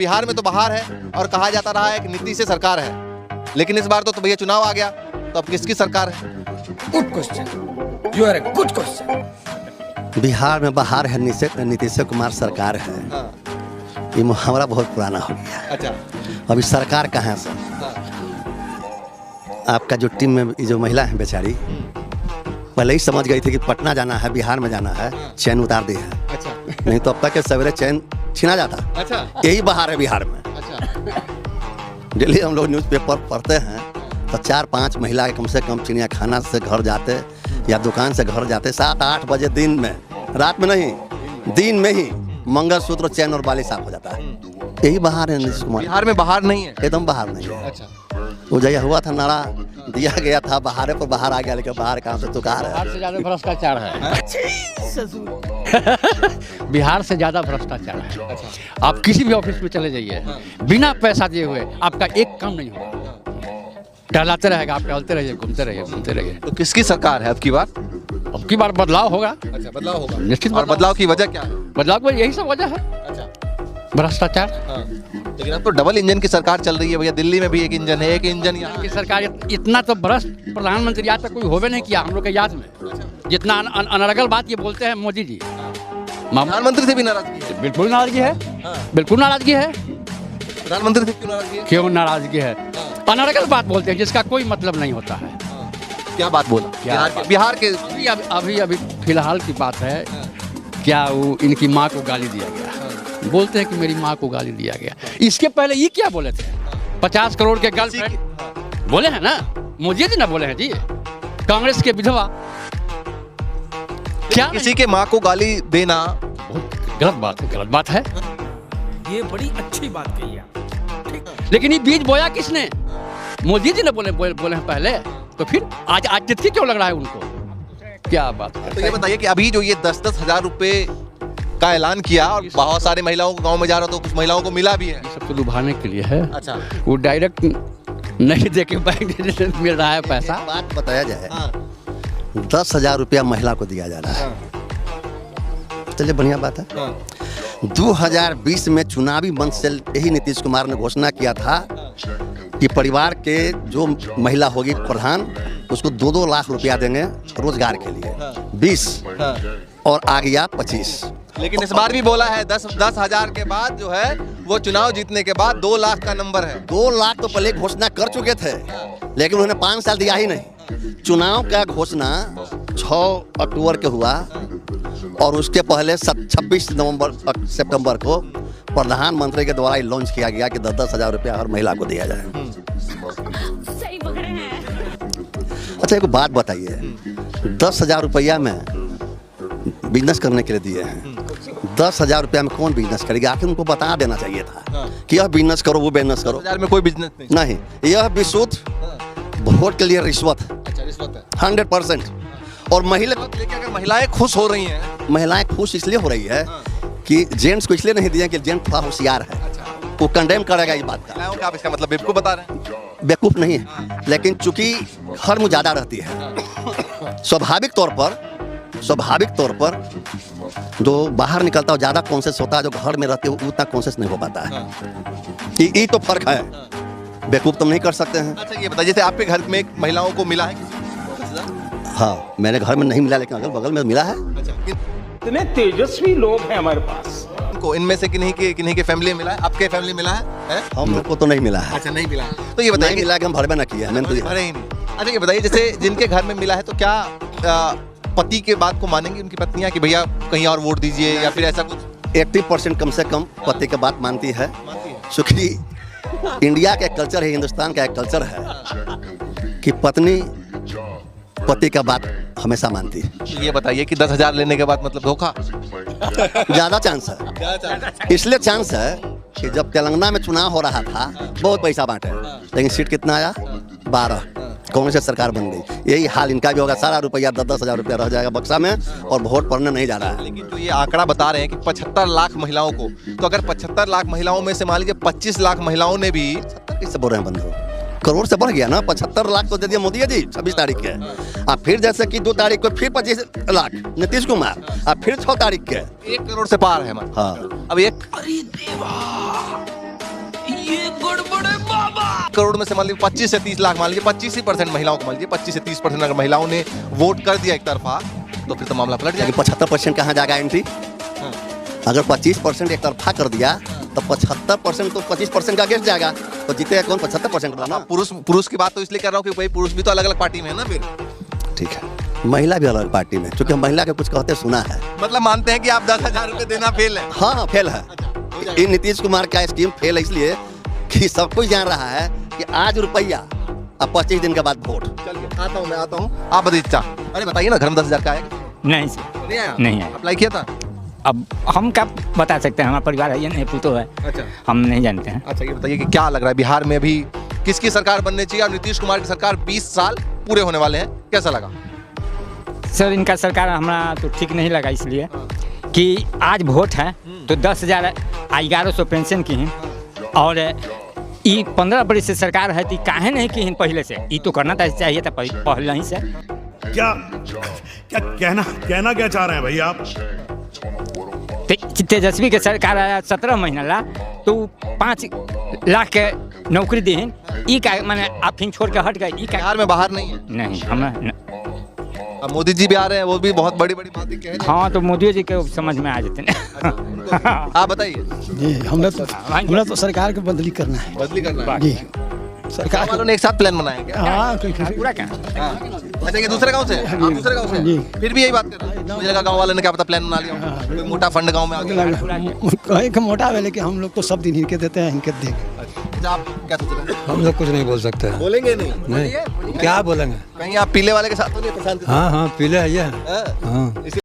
बिहार में तो बाहर है और कहा जाता रहा है कि नीतीश से सरकार है, लेकिन इस बार तो भैया चुनाव आ गया, तो अब किसकी सरकार है? Good question, you are a good question. Bihar में बाहर है नीतीश कुमार सरकार है। ये मुहावरा बहुत पुराना हो गया। अच्छा, अभी सरकार कहाँ से? आपका जो टीम में जो महिला है बेचारी पहले ही समझ गई थी कि पटना जाना है, बिहार में जाना है, चैन उतार दी है। अच्छा, नहीं तो अब तक के सवेरे चैन छीना जाता। अच्छा, यही बाहर है बिहार में। अच्छा, डेली हम लोग न्यूज़पेपर पढ़ते हैं तो 4-5 महिला कम से कम चिड़िया खाना से घर जाते या दुकान से घर जाते 7-8 बजे दिन में, रात में नहीं, दिन में ही मंगलसूत्र चैन और बाली साफ हो जाता है। यही बाहर है नीतीश कुमार। बिहार में बाहर नहीं है। एकदम बाहर नहीं है। अच्छा, वो जया हुआ था नारा दिया गया था बाहर पर बाहर आ गया, लेकिन बाहर कहाँ से तुकार है। बिहार से ज़्यादा भ्रष्टाचार है। बिहार से ज़्यादा भ्रष्टाचार है। आप किसी भी ऑफिस में चले जाइए, बिना पैसा दिए हुए आपका एक काम नहीं होगा। टहलाते रहेगा, आप टहलते रहिए, घूमते रहिए, घूमते रहिए। तो किसकी सरकार है अब की बार? अब की बार बदलाव होगा। अच्छा, बदलाव होगा निश्चित। और बदलाव की वजह क्या है? बदलाव की यही सब वजह है, अच्छा, भ्रष्टाचार। हाँ। लेकिन अब तो डबल इंजन की सरकार चल रही है भैया। दिल्ली में भी एक इंजन है, एक इंजन यहाँ। की सरकार इतना तो भ्रष्ट प्रधानमंत्री आज तक कोई होवे नहीं किया हम लोग के याद में। जितना अनर्गल बात ये बोलते हैं मोदी जी, प्रधानमंत्री से भी नाराजगी है। बिल्कुल नाराजगी है, बिल्कुल नाराजगी है। प्रधानमंत्री से क्यों नाराजगी है? क्यों नाराजगी है? अनर्गल बात बोलते हैं जिसका कोई मतलब नहीं होता है। क्या बात बोला? बिहार के अभी फिलहाल की बात है, क्या वो इनकी माँ को गाली दिया गया, बोलते हैं कि मेरी माँ को गाली दिया गया। इसके पहले ये क्या बोले थे? 50 करोड़ के गर्लफ्रेंड बोले हैं ना, मोदी जी ना बोले हैं जी, कांग्रेस के विधवा। क्या किसी के माँ को गाली देना बहुत गलत बात है, गलत बात है। ये बड़ी अच्छी बात कही आप। लेकिन ये बीज बोया किसने? मोदी जी ने बोले हैं पहले, तो फिर आज तिथि क्यों लग रहा है उनको? क्या बात है। तो ये बताइए कि अभी जो ये 10-10 हजार रुपए का ऐलान किया और बहुत सारे महिलाओं को गांव में जा रहा, तो कुछ महिलाओं को मिला भी है। ये सब तो लुभाने के लिए है। अच्छा, वो डायरेक्ट नहीं दे के बैंक से मिल रहा है पैसा। बात बताया जाए, हाँ, 10,000 रुपया महिला को दिया जा रहा है। चलिए बढ़िया बात है। हाँ, 2020 में चुनावी मंच से यही नीतीश कुमार ने घोषणा किया था कि परिवार के जो महिला होगी प्रधान, उसको 2-2 लाख रुपया देंगे रोजगार के लिए। 20 हाँ। और आ गया 25। लेकिन इस बार भी बोला है 10 हजार के बाद जो है वो चुनाव जीतने के बाद 2 लाख का नंबर है। 2 लाख तो पहले घोषणा कर चुके थे, लेकिन उन्होंने 5 साल दिया ही नहीं। चुनाव का घोषणा 6 अक्टूबर के हुआ और उसके पहले 26 सितंबर को प्रधानमंत्री के द्वारा लॉन्च किया गया कि 10-10 हजार रुपया हर महिला को दिया जाए। सही पकड़े हैं। अच्छा, एक बात बताइए, 10,000 रुपया में बिजनेस करने के लिए दिए हैं। 10,000 रुपया में कौन बिजनेस करेगा? आखिर उनको बता देना चाहिए था कि यह बिजनेस करो, वो बिजनेस करो। 10,000 में कोई बिजनेस नहीं। नहीं, यह विशुद्ध वोट के लिए रिश्वत है। अच्छा, रिश्वत है 100%। और लेकिन अगर महिलाएं खुश हो रही हैं, महिलाएं खुश इसलिए हो रही है कि जेंट्स को इसलिए नहीं दिया कि जेंट्स थोड़ा होशियार है, वो कंडेम करेगा इस बात का। महिलाओं का आप इसका मतलब बेवकूफ बता रहे हैं? बेवकूफ नहीं है, लेकिन चूंकि घर में ज़्यादा रहती है, स्वाभाविक तौर पर जो बाहर निकलता है ज़्यादा कॉन्शियस होता है, जो घर में रहते हो उतना कॉन्शियस नहीं हो पाता है। ये तो फर्क है, बेवकूफ तुम नहीं कर सकते हैं। अच्छा, ये बताइए जैसे आपके घर में महिलाओं को मिला है किसी को? हाँ, मेरे घर में नहीं मिला, लेकिन अगल बगल में मिला है। अच्छा, इतने तेजस्वी लोग हैं हमारे पास। को इनमें से किन्हीं के फैमिली में मिला है? आपके फैमिली मिला है? हम लोग को तो नहीं मिला है। अच्छा, नहीं मिला है। तो ये नहीं बताइए मिला कि हम भरबे ना किया है, मैंने तो भरे ही नहीं। अच्छा, ये बताइए जैसे जिनके घर में मिला है तो क्या पति के बात को मानेंगी उनकी पत्नियां कि भैया कहीं और वोट दीजिए, या फिर ऐसा कुछ? 80% कम से कम पति की बात मानती है, क्योंकि इंडिया का एक कल्चर है, हिंदुस्तान का एक कल्चर है कि पत्नी पति का बात हमेशा मानती है। ये बताइए कि 10,000 लेने के बाद मतलब धोखा? ज़्यादा चांस है। इसलिए चांस है कि जब तेलंगाना में चुनाव हो रहा था बहुत पैसा बांटे, लेकिन सीट कितना आया? 12। कांग्रेस की सरकार बन गई। यही हाल इनका भी होगा। सारा रुपया 10-10 हजार रुपया रह जाएगा बक्सा में और वोट पड़ने नहीं जा रहा है। लेकिन जो ये आंकड़ा बता रहे हैं कि 75 लाख महिलाओं को, तो अगर 75 लाख महिलाओं में से मान लीजिए 25 लाख महिलाओं ने भी 70 किससे बोल रहे हैं बंधु? करोड़ से बढ़ गया ना। 75 लाख तो दे दिया मोदी जी 26 तारीख के, और फिर जैसे कि 2 तारीख को फिर 25 लाख नीतीश कुमार, और फिर 6 तारीख के 1 करोड़ से पार है। हाँ, अब एक लाख करोड़ में से मान लीजिए 25 से 30 लाख, मान लीजिए 25% महिलाओं को, मान लीजिए 25 से 30% अगर महिलाओं ने वोट कर दिया एक तरफा, तो फिर तो मामला पलट लेकिन जाएगा। 75% कहाँ जाएगा एंट्री? अगर 25% एक तरफा कर दिया तो 75% तो 25% का अगेंस्ट जाएगा, तो जीतेगा कौन? 75% का ना। पुरुष की बात तो इसलिए कर रहा हूँ कि भाई पुरुष भी तो अलग अलग पार्टी में है ना फिर। ठीक है, महिला भी अलग पार्टी में, क्योंकि हम महिला के कुछ कहते सुना है। मतलब मानते हैं कि आप 10,000 रुपए देना फेल है। हाँ, फेल है। इन नीतीश कुमार का स्कीम फेल है इसलिए कि सब कुछ जान रहा है कि आज रुपया अब 25 दिन के बाद वोट। चलिए आता हूँ, मैं आता हूँ। आप बताइए चाचा, अरे बताइए ना, घर में 10,000 का आएगा? नहीं सर, नहीं आया? नहीं आया। अप्लाई किया था? अब हम क्या बता सकते हैं, हमारा परिवार है या नहीं, पुतो है, अच्छा हम नहीं जानते हैं। अच्छा, ये बताइए कि क्या लग रहा है बिहार में अभी किसकी सरकार बननी चाहिए, और नीतीश कुमार की सरकार 20 साल पूरे होने वाले हैं, कैसा लगा? सर इनका सरकार हमारा तो ठीक नहीं लगा, इसलिए कि आज वोट है तो 10,000 1100 पेंशन की हैं, और ये 15 बरस से सरकार है तो काहे नहीं की पहले से, ये तो करना चाहिए था पहले ही से। क्या क्या कहना क्या चाह रहे हैं भाई आप? तेजस्वी के सरकार आया 17 महीना ला तो 5 लाख के नौकरी दी, ई का मैंने आप फिर छोड़ के हट गए, ई का बिहार में बाहर नहीं है। नहीं हमें। अब मोदी जी भी आ रहे हैं, वो भी बहुत बड़ी बड़ी बातें कह रहे हैं। हाँ तो मोदी जी के समझ में आ जाते हैं। आप बताइए, जी हमरा तो सरकार को बदली करना है। बदली करना है? जी सरकार वालों ने एक साथ प्लान बनाया क्या? हाँ पूरा क्या अच्छा, ये दूसरे गांव से हैं? आप दूसरे गांव से हैं? जी। फिर भी यही बात कर रहे हैं, मुझे लगा गांव वालों ने क्या पता प्लान बना लिया हो। कोई मोटा फंड गांव में आ गया। कहीं का मोटा है, लेकिन हम लोग तो सब दिन इनके देते हैं, इनके देंगे। अच्छा, आप क्या सोच रहे हैं? हम लोग कुछ नहीं बोल सकते हैं। बोलेंगे नहीं? नहीं, क्या बोलेंगे? कहीं आप पीले वाले के साथ तो नहीं, प्रशांत के साथ? हाँ हाँ, पीले है ये। हाँ। हाँ।